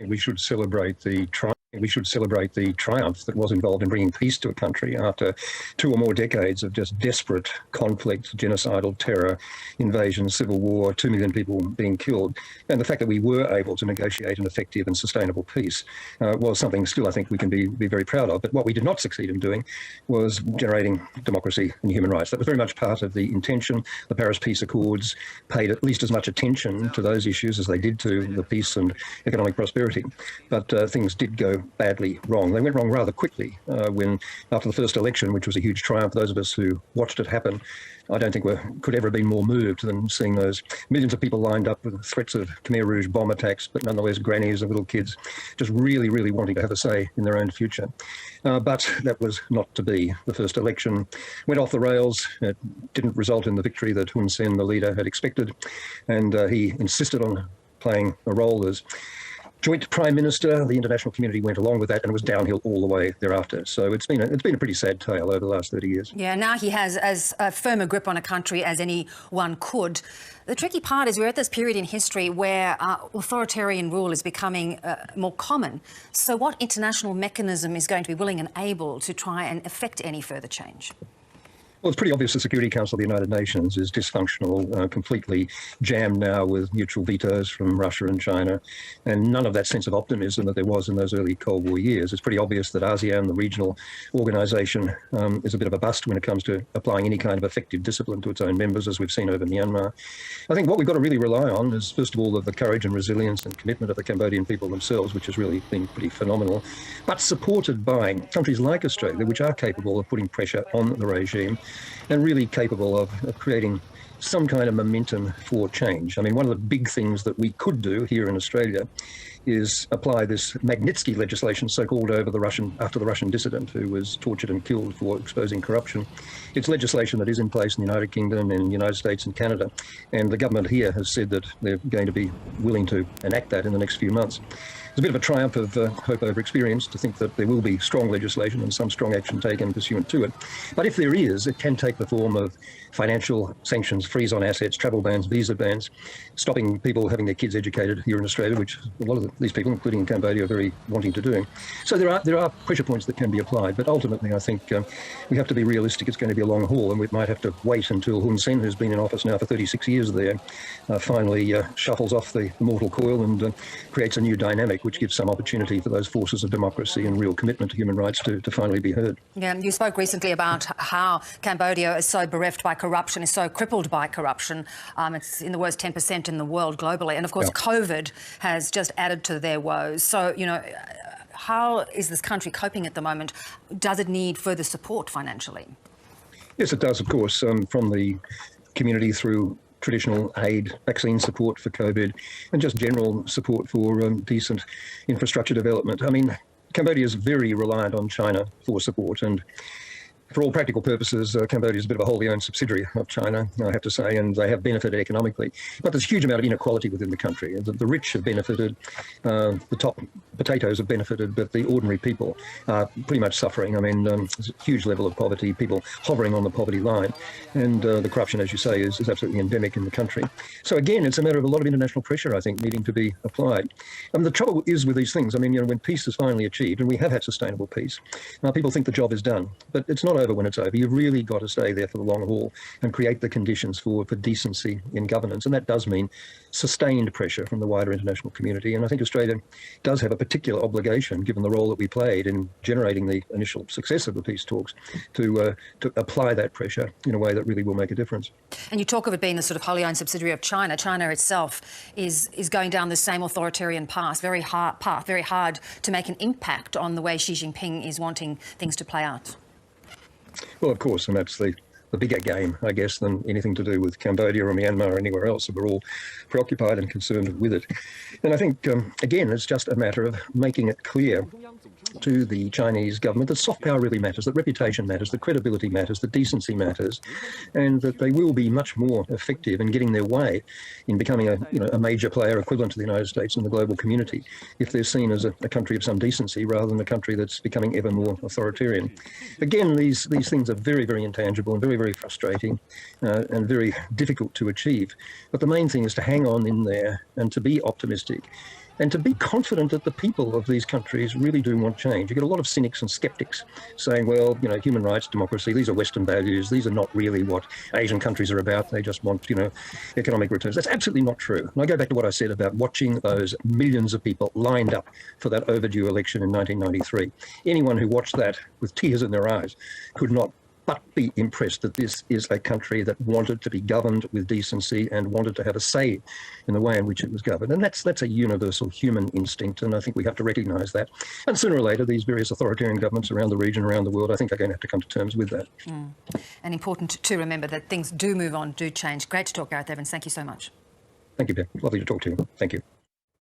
We should celebrate the triumph that was involved in bringing peace to a country after 2 or more decades of just desperate conflict, genocidal terror, invasion, civil war, 2 million people being killed. And the fact that we were able to negotiate an effective and sustainable peace was something still I think we can be very proud of. But what we did not succeed in doing was generating democracy and human rights. That was very much part of the intention. The Paris Peace Accords paid at least as much attention to those issues as they did to the peace and economic prosperity. But things did go badly wrong. They went wrong rather quickly when, after the first election, which was a huge triumph, those of us who watched it happen, I don't think we could ever have been more moved than seeing those millions of people lined up with threats of Khmer Rouge bomb attacks, but nonetheless grannies and little kids just really, really wanting to have a say in their own future. But that was not to be. The first election went off the rails. It didn't result in the victory that Hun Sen, the leader, had expected, and he insisted on playing a role as joint prime minister. The international community went along with that, and it was downhill all the way thereafter. So it's been a pretty sad tale over the last 30 years. Yeah, now he has as firm a grip on a country as anyone could. The tricky part is we're at this period in history where authoritarian rule is becoming more common. So what international mechanism is going to be willing and able to try and effect any further change? Well, it's pretty obvious the Security Council of the United Nations is dysfunctional, completely jammed now with mutual vetoes from Russia and China, and none of that sense of optimism that there was in those early Cold War years. It's pretty obvious that ASEAN, the regional organisation, is a bit of a bust when it comes to applying any kind of effective discipline to its own members, as we've seen over Myanmar. I think what we've got to really rely on is, first of all, the courage and resilience and commitment of the Cambodian people themselves, which has really been pretty phenomenal, but supported by countries like Australia, which are capable of putting pressure on the regime and really capable of creating some kind of momentum for change. I mean, one of the big things that we could do here in Australia is apply this Magnitsky legislation, so-called, after the Russian dissident who was tortured and killed for exposing corruption. It's legislation that is in place in the United Kingdom and the United States and Canada, and the government here has said that they're going to be willing to enact that in the next few months. It's a bit of a triumph of hope over experience to think that there will be strong legislation and some strong action taken pursuant to it. But if there is, it can take the form of financial sanctions, freeze on assets, travel bans, visa bans, stopping people having their kids educated here in Australia, which a lot of these people, including in Cambodia, are very wanting to do. So there are pressure points that can be applied, but ultimately I think we have to be realistic. It's going to be a long haul, and we might have to wait until Hun Sen, who's been in office now for 36 years there, finally shuffles off the mortal coil and creates a new dynamic, which gives some opportunity for those forces of democracy and real commitment to human rights to finally be heard. Yeah, you spoke recently about how Cambodia is so bereft by corruption, is so crippled by corruption. It's in the worst 10% in the world globally. And of course, COVID has just added to their woes. So, you know, how is this country coping at the moment? Does it need further support financially? Yes, it does, of course, from the community through traditional aid, vaccine support for COVID, and just general support for decent infrastructure development. I mean, Cambodia is very reliant on China for support, and for all practical purposes, Cambodia is a bit of a wholly owned subsidiary of China, I have to say, and they have benefited economically. But there's a huge amount of inequality within the country. The rich have benefited, the top potatoes have benefited, but the ordinary people are pretty much suffering. I mean, there's a huge level of poverty, people hovering on the poverty line, and the corruption, as you say, is absolutely endemic in the country. So again, it's a matter of a lot of international pressure, I think, needing to be applied. The trouble is with these things, I mean, you know, when peace is finally achieved, and we have had sustainable peace, people think the job is done, but it's not over when it's over. You've really got to stay there for the long haul and create the conditions for decency in governance. And that does mean sustained pressure from the wider international community. And I think Australia does have a particular obligation, given the role that we played in generating the initial success of the peace talks, to apply that pressure in a way that really will make a difference. And you talk of it being the sort of wholly owned subsidiary of China. China itself is going down the same authoritarian path, very hard to make an impact on the way Xi Jinping is wanting things to play out. Well, of course, and that's the bigger game, I guess, than anything to do with Cambodia or Myanmar or anywhere else. We're all preoccupied and concerned with it. And I think, again, it's just a matter of making it clear to the Chinese government that soft power really matters, that reputation matters, that credibility matters, that decency matters, and that they will be much more effective in getting their way in becoming a major player equivalent to the United States in the global community if they're seen as a country of some decency rather than a country that's becoming ever more authoritarian. Again, these things are very, very intangible and very, very frustrating and very difficult to achieve. But the main thing is to hang on in there and to be optimistic. and to be confident that the people of these countries really do want change. You get a lot of cynics and skeptics saying, well, you know, human rights, democracy, these are Western values. These are not really what Asian countries are about. They just want, you know, economic returns. That's absolutely not true. And I go back to what I said about watching those millions of people lined up for that overdue election in 1993. Anyone who watched that with tears in their eyes could not but be impressed that this is a country that wanted to be governed with decency and wanted to have a say in the way in which it was governed. And that's a universal human instinct, and I think we have to recognise that. And sooner or later, these various authoritarian governments around the region, around the world, I think are going to have to come to terms with that. And important to remember that things do move on, do change. Great to talk, Gareth Evans. Thank you so much. Thank you, Beck. Lovely to talk to you. Thank you.